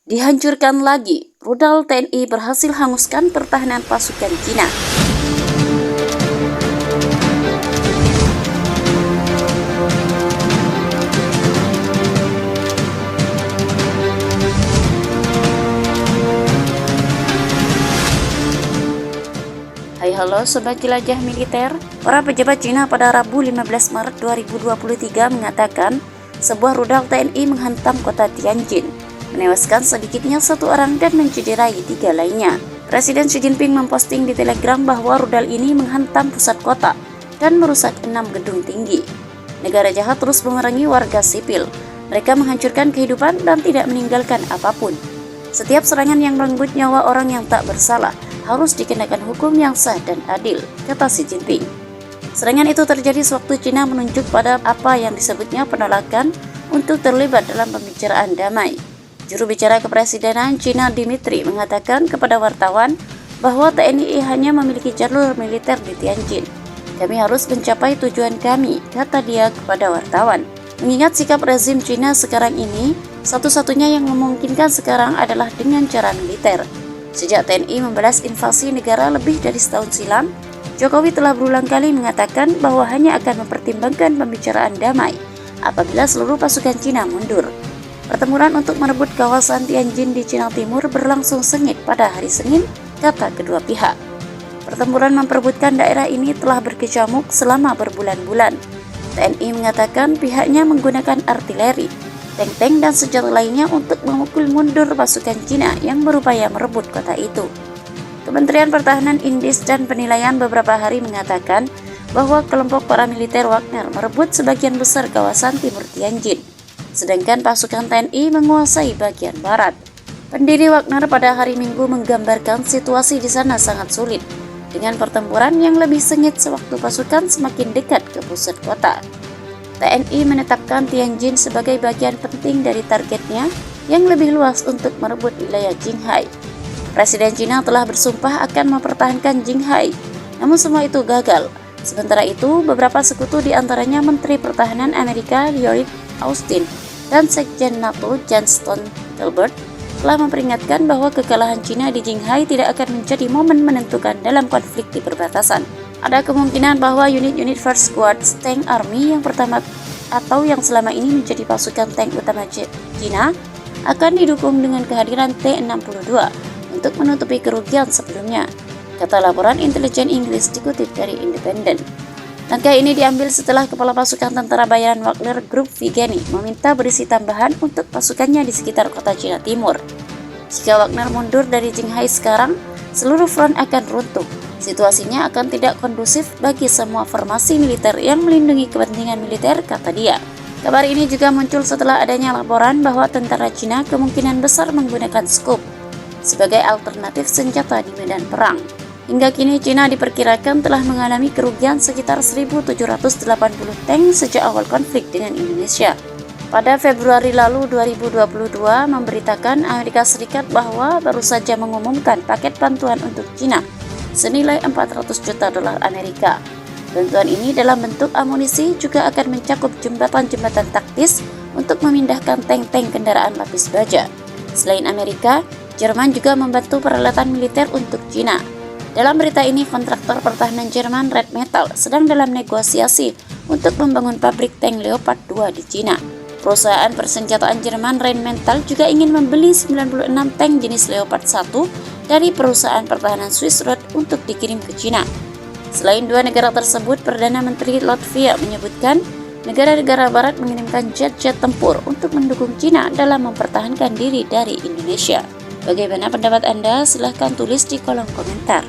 Dihancurkan lagi, rudal TNI berhasil hanguskan pertahanan pasukan Cina. Hai halo Sobat Jelajah Militer, para pejabat Cina pada Rabu 15 Maret 2023 mengatakan sebuah rudal TNI menghantam kota Tianjin, menewaskan sedikitnya 1 orang dan mencederai 3 lainnya. Presiden Xi Jinping memposting di Telegram bahwa rudal ini menghantam pusat kota dan merusak 6 gedung tinggi. Negara jahat terus memerangi warga sipil, mereka menghancurkan kehidupan dan tidak meninggalkan apapun. Setiap serangan yang merenggut nyawa orang yang tak bersalah harus dikenakan hukum yang sah dan adil, kata Xi Jinping. Serangan itu terjadi sewaktu Cina menunjuk pada apa yang disebutnya penolakan untuk terlibat dalam pembicaraan damai. Juru bicara kepresidenan Cina Dmitry mengatakan kepada wartawan bahwa TNI hanya memiliki jalur militer di Tianjin. Kami harus mencapai tujuan kami, kata dia kepada wartawan. Mengingat sikap rezim Cina sekarang ini, satu-satunya yang memungkinkan sekarang adalah dengan cara militer. Sejak TNI membalas invasi negara lebih dari setahun silam, Jokowi telah berulang kali mengatakan bahwa hanya akan mempertimbangkan pembicaraan damai apabila seluruh pasukan Cina mundur. Pertempuran untuk merebut kawasan Tianjin di Cina Timur berlangsung sengit pada hari Senin, kata kedua pihak. Pertempuran memperebutkan daerah ini telah berkecamuk selama berbulan-bulan. TNI mengatakan pihaknya menggunakan artileri, tank-tank dan senjata lainnya untuk memukul mundur pasukan Cina yang berupaya merebut kota itu. Kementerian Pertahanan Indis dan Penilaian beberapa hari mengatakan bahwa kelompok paramiliter Wagner merebut sebagian besar kawasan timur Tianjin, sedangkan pasukan TNI menguasai bagian barat. Pendiri Wagner pada hari Minggu menggambarkan situasi di sana sangat sulit, dengan pertempuran yang lebih sengit sewaktu pasukan semakin dekat ke pusat kota. TNI menetapkan Tianjin sebagai bagian penting dari targetnya yang lebih luas untuk merebut wilayah Qinghai. Presiden Cina telah bersumpah akan mempertahankan Qinghai, namun semua itu gagal. Sementara itu, beberapa sekutu di antaranya Menteri Pertahanan Amerika Lloyd Austin dan Sekjen NATO Jens Stoltenberg telah memperingatkan bahwa kekalahan Cina di Qinghai tidak akan menjadi momen menentukan dalam konflik di perbatasan. Ada kemungkinan bahwa unit-unit First Guards Tank Army yang pertama atau yang selama ini menjadi pasukan tank utama Cina akan didukung dengan kehadiran T-62 untuk menutupi kerugian sebelumnya, kata laporan intelijen Inggris dikutip dari Independent. Langkah ini diambil setelah kepala pasukan tentara bayaran Wagner Group Yevgeny meminta berisi tambahan untuk pasukannya di sekitar kota Cina Timur. Jika Wagner mundur dari Qinghai sekarang, seluruh front akan runtuh. Situasinya akan tidak kondusif bagi semua formasi militer yang melindungi kepentingan militer, kata dia. Kabar ini juga muncul setelah adanya laporan bahwa tentara Cina kemungkinan besar menggunakan Scoop sebagai alternatif senjata di medan perang. Hingga kini Cina diperkirakan telah mengalami kerugian sekitar 1.780 tank sejak awal konflik dengan Indonesia. Pada Februari lalu 2022 memberitakan Amerika Serikat bahwa baru saja mengumumkan paket bantuan untuk Cina senilai 400 juta dolar Amerika. Bantuan ini dalam bentuk amunisi juga akan mencakup jembatan-jembatan taktis untuk memindahkan tank-tank kendaraan lapis baja. Selain Amerika, Jerman juga membantu peralatan militer untuk Cina. Dalam berita ini, kontraktor pertahanan Jerman Red Metal sedang dalam negosiasi untuk membangun pabrik tank Leopard 2 di Cina. Perusahaan persenjataan Jerman Rheinmetall juga ingin membeli 96 tank jenis Leopard 1 dari perusahaan pertahanan Swiss Rod untuk dikirim ke Cina. Selain dua negara tersebut, Perdana Menteri Latvia menyebutkan negara-negara barat mengirimkan jet-jet tempur untuk mendukung Cina dalam mempertahankan diri dari Indonesia. Bagaimana pendapat Anda? Silahkan tulis di kolom komentar.